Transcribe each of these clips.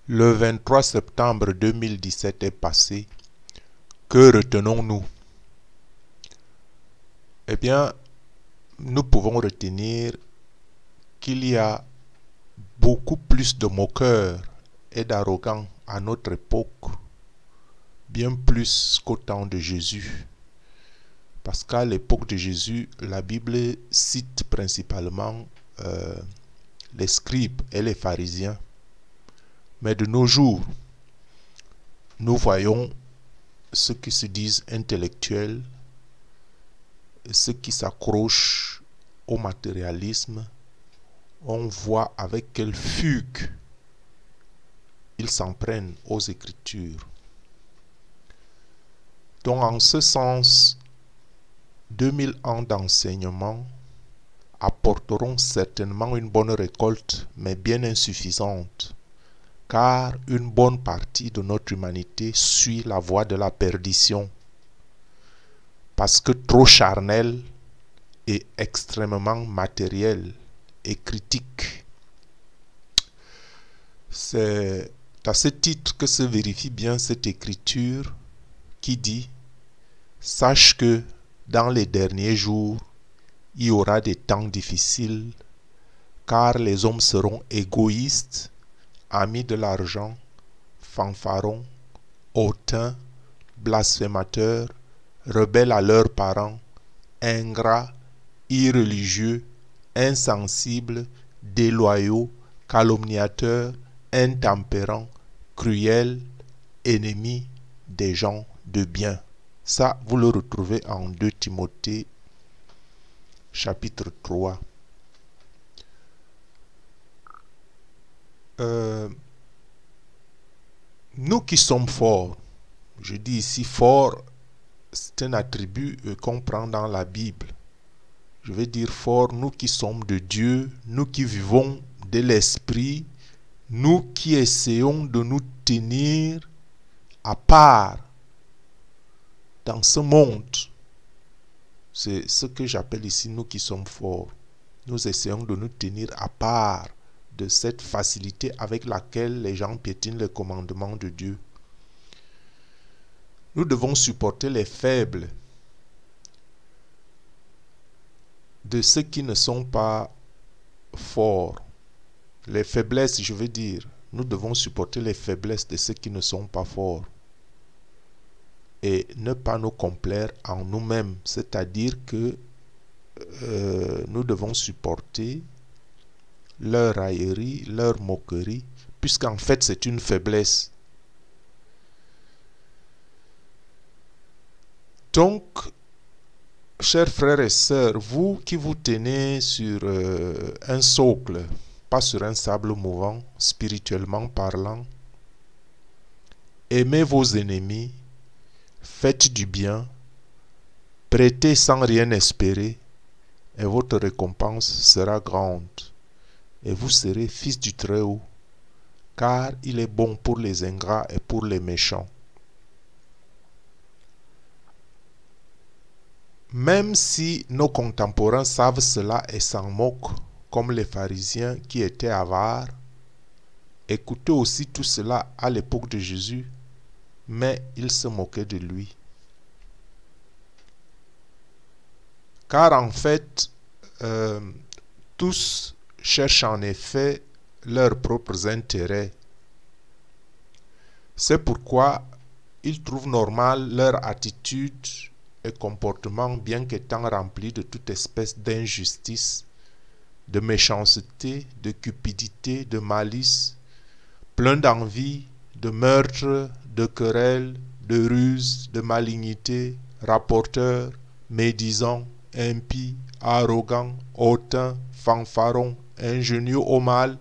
Le 23 septembre 2017 est passé. Que retenons-nous? Eh bien, nous pouvons retenir qu'il y a beaucoup plus de moqueurs et d'arrogants à notre époque, bien plus qu'au temps de Jésus. Parce qu'à l'époque de Jésus, la Bible cite principalement les scribes et les pharisiens. Mais de nos jours, nous voyons ceux qui se disent intellectuels, ceux qui s'accrochent au matérialisme. On voit avec quelle fugue ils s'en prennent aux Écritures. Donc en ce sens, 2000 ans d'enseignement apporteront certainement une bonne récolte, mais bien insuffisante, car une bonne partie de notre humanité suit la voie de la perdition, parce que trop charnel et extrêmement matériel et critique. C'est à ce titre que se vérifie bien cette écriture qui dit « Sache que dans les derniers jours, il y aura des temps difficiles, car les hommes seront égoïstes, amis de l'argent, fanfarons, hautains, blasphémateurs, rebelles à leurs parents, ingrats, irreligieux, insensibles, déloyaux, calomniateurs, intempérants, cruels, ennemis des gens de bien. » Ça, vous le retrouvez en 2 Timothée, chapitre 3. Nous qui sommes forts, je dis ici fort, c'est un attribut qu'on prend dans la Bible. Je vais dire fort, nous qui sommes de Dieu, nous qui vivons de l'Esprit, nous qui essayons de nous tenir à part dans ce monde. C'est ce que j'appelle ici nous qui sommes forts. Nous essayons de nous tenir à part de cette facilité avec laquelle les gens piétinent les commandements de Dieu. Nous devons supporter les faibles de ceux qui ne sont pas forts. Les faiblesses, je veux dire, nous devons supporter les faiblesses de ceux qui ne sont pas forts. Et ne pas nous complaire en nous-mêmes, c'est-à-dire que nous devons supporter leur raillerie, leur moquerie, puisqu'en fait c'est une faiblesse. Donc, chers frères et sœurs, vous qui vous tenez sur un socle, pas sur un sable mouvant, spirituellement parlant, aimez vos ennemis, faites du bien, prêtez sans rien espérer, et votre récompense sera grande, et vous serez fils du Très-Haut, car il est bon pour les ingrats et pour les méchants. Même si nos contemporains savent cela et s'en moquent, comme les pharisiens qui étaient avares, écoutez aussi tout cela à l'époque de Jésus, mais ils se moquaient de lui. Car en fait, tous cherchent en effet leurs propres intérêts. C'est pourquoi ils trouvent normal leur attitude et comportement, bien qu'étant remplis de toute espèce d'injustice, de méchanceté, de cupidité, de malice, plein d'envie, de meurtre, de querelles, de ruse, de malignité, rapporteurs, médisants, impies, arrogants, hautains, fanfarons, ingénieux au mal,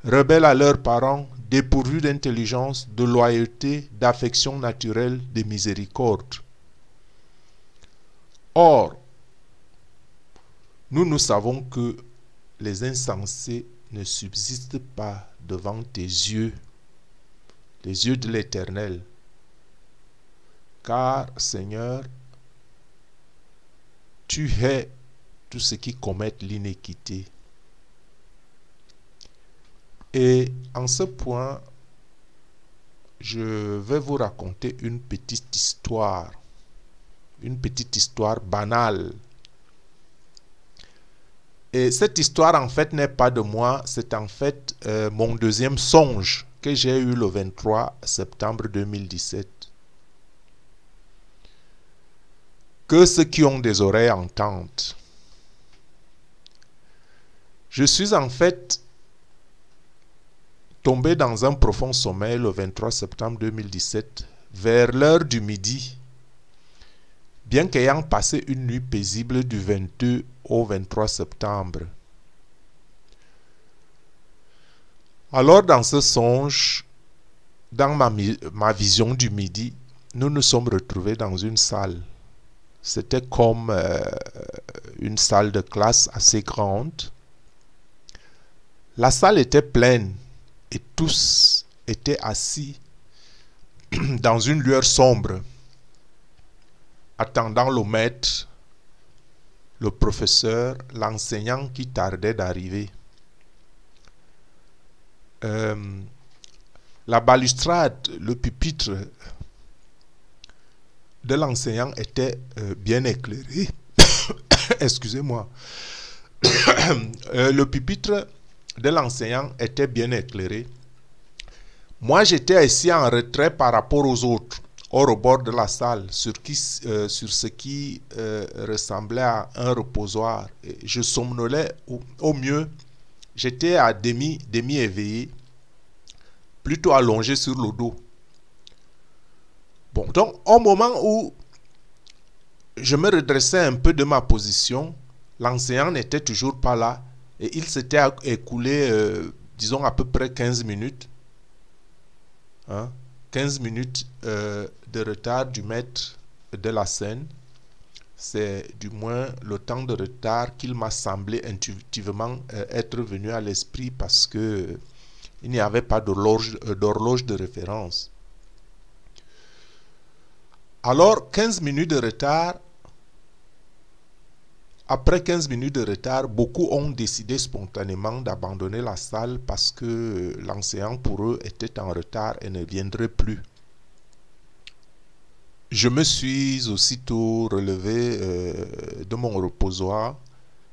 rebelles à leurs parents, dépourvus d'intelligence, de loyauté, d'affection naturelle, de miséricorde. Or, nous savons que les insensés ne subsistent pas devant tes yeux, les yeux de l'Éternel. Car, Seigneur, tu hais tous ceux qui commettent l'iniquité. Et en ce point, je vais vous raconter une petite histoire banale. Et cette histoire en fait n'est pas de moi, c'est en fait mon deuxième songe que j'ai eu le 23 septembre 2017. Que ceux qui ont des oreilles entendent. Je suis en fait tombé dans un profond sommeil le 23 septembre 2017, vers l'heure du midi, bien qu'ayant passé une nuit paisible du 22 au 23 septembre. Alors dans ce songe, dans ma vision du midi, nous nous sommes retrouvés dans une salle. C'était comme une salle de classe assez grande. La salle était pleine et tous étaient assis dans une lueur sombre, attendant le maître, le professeur, l'enseignant qui tardait d'arriver. La balustrade, le pupitre de l'enseignant était bien éclairé. Excusez-moi. Le pupitre de l'enseignant était bien éclairé. Moi, j'étais assis en retrait par rapport aux autres, au rebord de la salle, sur ce qui ressemblait à un reposoir. Et je somnolais au mieux. J'étais à demi éveillé, plutôt allongé sur le dos. Bon, donc, au moment où je me redressais un peu de ma position, l'enseignant n'était toujours pas là. Et il s'était écoulé, disons, à peu près 15 minutes. 15 minutes de retard du maître de la scène. C'est du moins le temps de retard qu'il m'a semblé intuitivement être venu à l'esprit parce que il n'y avait pas d'horloge de référence. Alors, 15 minutes de retard. Après 15 minutes de retard, beaucoup ont décidé spontanément d'abandonner la salle parce que l'enseignant pour eux était en retard et ne viendrait plus. Je me suis aussitôt relevé de mon reposoir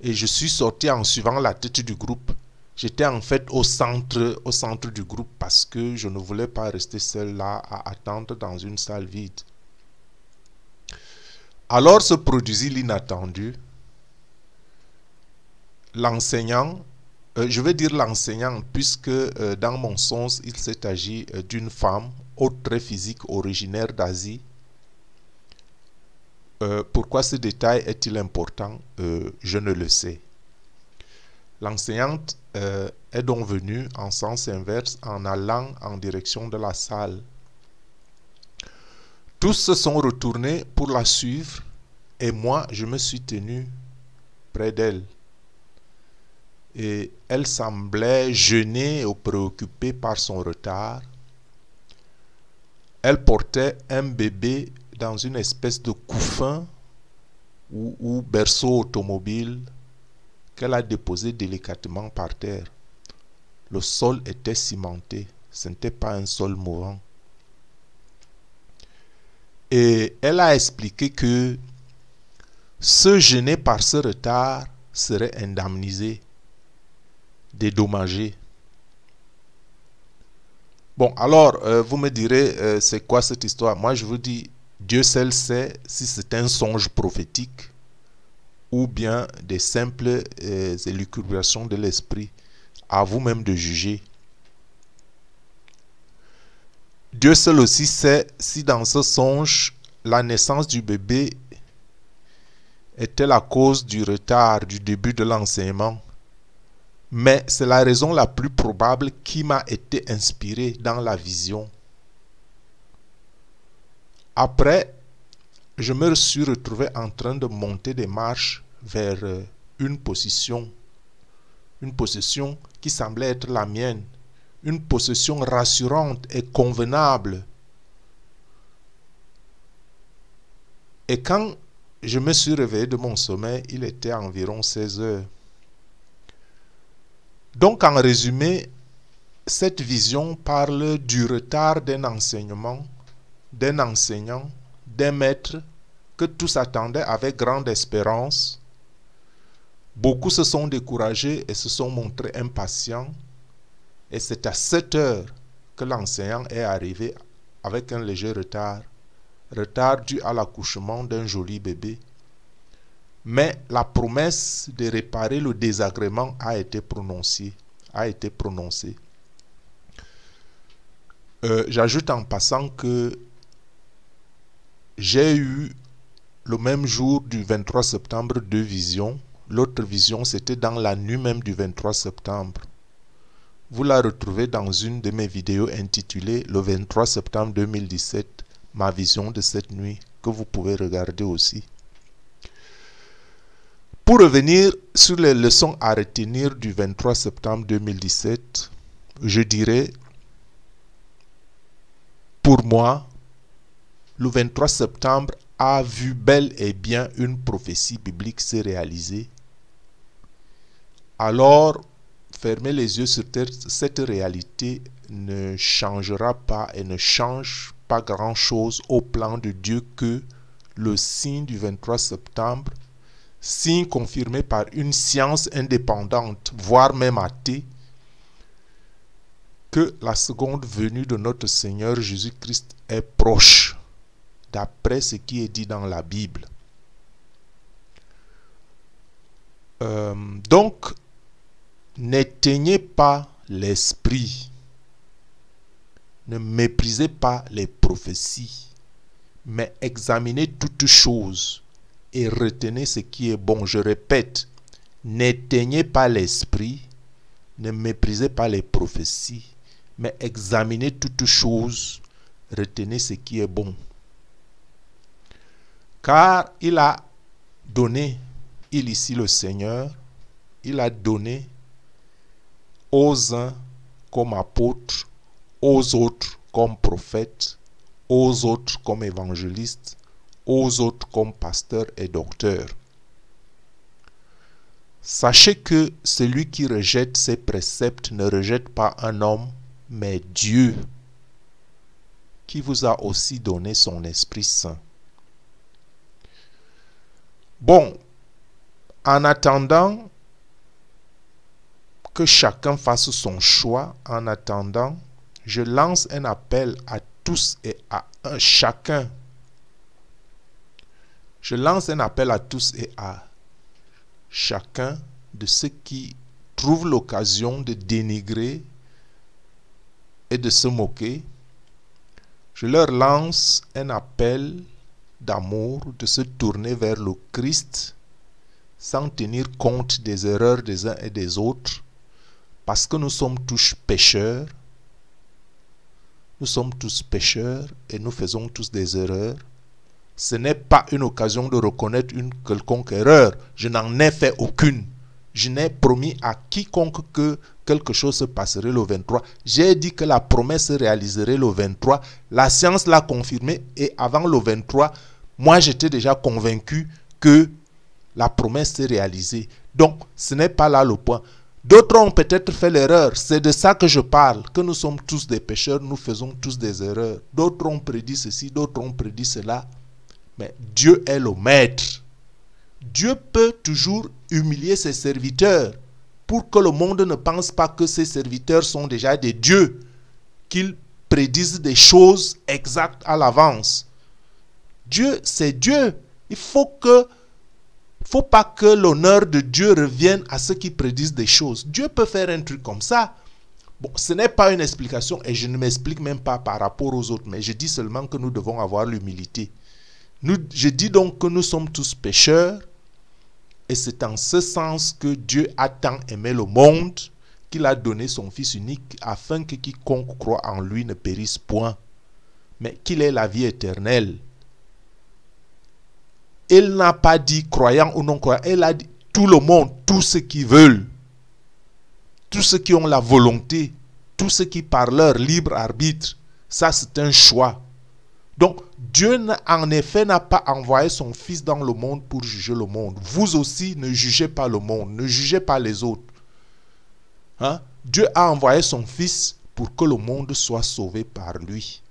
et je suis sorti en suivant la tête du groupe. J'étais en fait au centre du groupe parce que je ne voulais pas rester seul là à attendre dans une salle vide. Alors se produisit l'inattendu. L'enseignant, je vais dire l'enseignant puisque dans mon sens, il s'est agi d'une femme, haute très physique, originaire d'Asie. Pourquoi ce détail est-il important? Je ne le sais. L'enseignante est donc venue en sens inverse en allant en direction de la salle. Tous se sont retournés pour la suivre et moi, je me suis tenu près d'elle. Et elle semblait gênée ou préoccupée par son retard. Elle portait un bébé dans une espèce de couffin ou berceau automobile qu'elle a déposé délicatement par terre. Le sol était cimenté, ce n'était pas un sol mouvant. Et elle a expliqué que ceux gênés par ce retard seraient indemnisés, dédommagés. Bon, alors, vous me direz, c'est quoi cette histoire? Moi, je vous dis, Dieu seul sait si c'est un songe prophétique ou bien des simples élucubrations de l'esprit. À vous-même de juger. Dieu seul aussi sait si dans ce songe, la naissance du bébé était la cause du retard du début de l'enseignement. Mais c'est la raison la plus probable qui m'a été inspirée dans la vision. Après, je me suis retrouvé en train de monter des marches vers une possession qui semblait être la mienne, une possession rassurante et convenable. Et quand je me suis réveillé de mon sommeil, il était environ 16 heures. Donc en résumé, cette vision parle du retard d'un enseignement, d'un enseignant, d'un maître que tous attendaient avec grande espérance. Beaucoup se sont découragés et se sont montrés impatients. Et c'est à 7 heures que l'enseignant est arrivé avec un léger retard. Retard dû à l'accouchement d'un joli bébé. Mais la promesse de réparer le désagrément a été prononcée. J'ajoute en passant que j'ai eu le même jour du 23 septembre 2 visions. L'autre vision, c'était dans la nuit même du 23 septembre. Vous la retrouvez dans une de mes vidéos intitulée le 23 septembre 2017, ma vision de cette nuit, que vous pouvez regarder aussi. Pour revenir sur les leçons à retenir du 23 septembre 2017, je dirais, pour moi, le 23 septembre a vu bel et bien une prophétie biblique se réaliser. Alors, fermer les yeux sur cette réalité ne changera pas et ne change pas grand-chose au plan de Dieu que le signe du 23 septembre, signe confirmé par une science indépendante, voire même athée, que la seconde venue de notre Seigneur Jésus-Christ est proche, d'après ce qui est dit dans la Bible. Donc, n'éteignez pas l'esprit, ne méprisez pas les prophéties, mais examinez toutes choses et retenez ce qui est bon. Je répète, n'éteignez pas l'esprit, ne méprisez pas les prophéties, mais examinez toutes choses, retenez ce qui est bon. Car il a donné, ici le Seigneur, il a donné aux uns comme apôtres, aux autres comme prophètes, aux autres comme évangélistes, aux autres comme pasteurs et docteurs. Sachez que celui qui rejette ces préceptes ne rejette pas un homme, mais Dieu, qui vous a aussi donné son Esprit Saint. Bon, en attendant que chacun fasse son choix, en attendant, je lance un appel à tous et à chacun. Je lance un appel à tous et à chacun de ceux qui trouvent l'occasion de dénigrer et de se moquer. Je leur lance un appel d'amour, de se tourner vers le Christ sans tenir compte des erreurs des uns et des autres, parce que nous sommes tous pécheurs. Nous sommes tous pécheurs et nous faisons tous des erreurs. Ce n'est pas une occasion de reconnaître une quelconque erreur. Je n'en ai fait aucune. Je n'ai promis à quiconque que quelque chose se passerait le 23. J'ai dit que la promesse se réaliserait le 23. La science l'a confirmé et avant le 23, moi j'étais déjà convaincu que la promesse s'est réalisée. Donc ce n'est pas là le point. D'autres ont peut-être fait l'erreur. C'est de ça que je parle. Que nous sommes tous des pécheurs, nous faisons tous des erreurs. D'autres ont prédit ceci, d'autres ont prédit cela. Mais Dieu est le maître. Dieu peut toujours humilier ses serviteurs pour que le monde ne pense pas que ses serviteurs sont déjà des dieux, qu'ils prédisent des choses exactes à l'avance. Dieu, c'est Dieu. Il faut pas que l'honneur de Dieu revienne à ceux qui prédisent des choses. Dieu peut faire un truc comme ça. Bon, ce n'est pas une explication et je ne m'explique même pas par rapport aux autres, mais je dis seulement que nous devons avoir l'humilité. Je dis donc que nous sommes tous pécheurs et c'est en ce sens que Dieu a tant aimé le monde qu'il a donné son Fils unique afin que quiconque croit en lui ne périsse point, mais qu'il ait la vie éternelle. Il n'a pas dit croyant ou non croyant, il a dit tout le monde, tous ceux qui veulent, tous ceux qui ont la volonté, tous ceux qui par leur libre arbitre, ça c'est un choix. Donc, Dieu, en effet, n'a pas envoyé son Fils dans le monde pour juger le monde. Vous aussi, ne jugez pas le monde, ne jugez pas les autres. Hein? Dieu a envoyé son Fils pour que le monde soit sauvé par lui.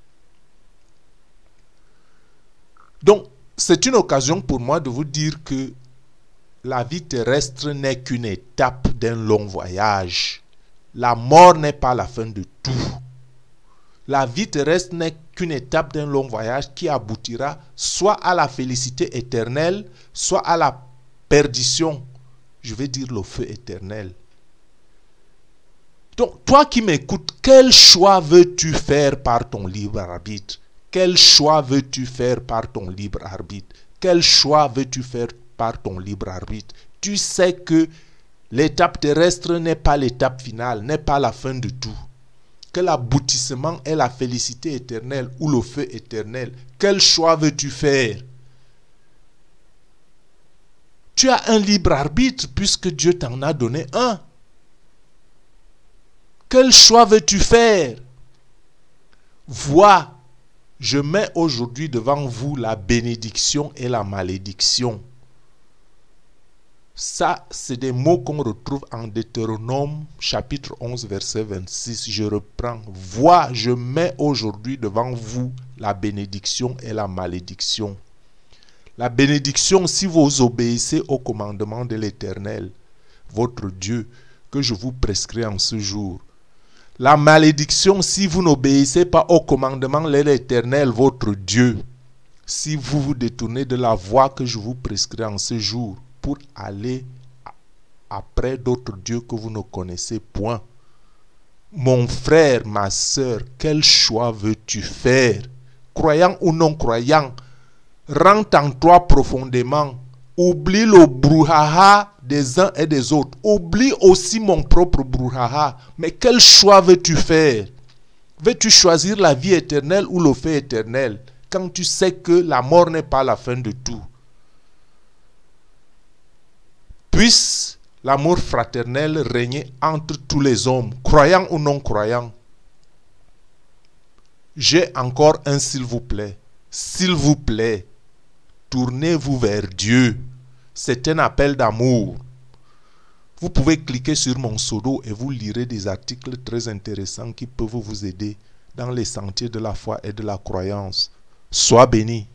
Donc, c'est une occasion pour moi de vous dire que la vie terrestre n'est qu'une étape d'un long voyage. La mort n'est pas la fin de tout. La vie terrestre n'est qu'une étape d'un long voyage qui aboutira soit à la félicité éternelle, soit à la perdition, je vais dire le feu éternel. Donc, toi qui m'écoutes, quel choix veux-tu faire par ton libre arbitre? Quel choix veux-tu faire par ton libre arbitre? Quel choix veux-tu faire par ton libre arbitre? Tu sais que l'étape terrestre n'est pas l'étape finale, n'est pas la fin de tout. Que l'aboutissement est la félicité éternelle ou le feu éternel. Quel choix veux-tu faire? Tu as un libre arbitre puisque Dieu t'en a donné un. Quel choix veux-tu faire? Vois, je mets aujourd'hui devant vous la bénédiction et la malédiction. Ça, c'est des mots qu'on retrouve en Deutéronome, chapitre 11, verset 26. Je reprends. Vois, je mets aujourd'hui devant vous la bénédiction et la malédiction. La bénédiction, si vous obéissez au commandement de l'Éternel, votre Dieu, que je vous prescris en ce jour. La malédiction, si vous n'obéissez pas au commandement de l'Éternel, votre Dieu, si vous vous détournez de la voie que je vous prescris en ce jour, pour aller après d'autres dieux que vous ne connaissez point. Mon frère, ma soeur, quel choix veux-tu faire? Croyant ou non croyant, rentre en toi profondément. Oublie le brouhaha des uns et des autres. Oublie aussi mon propre brouhaha. Mais quel choix veux-tu faire? Veux-tu choisir la vie éternelle ou le feu éternel? Quand tu sais que la mort n'est pas la fin de tout. Puisse l'amour fraternel régner entre tous les hommes, croyants ou non croyants. J'ai encore un s'il vous plaît. S'il vous plaît, tournez-vous vers Dieu. C'est un appel d'amour. Vous pouvez cliquer sur mon pseudo et vous lirez des articles très intéressants qui peuvent vous aider dans les sentiers de la foi et de la croyance. Sois béni.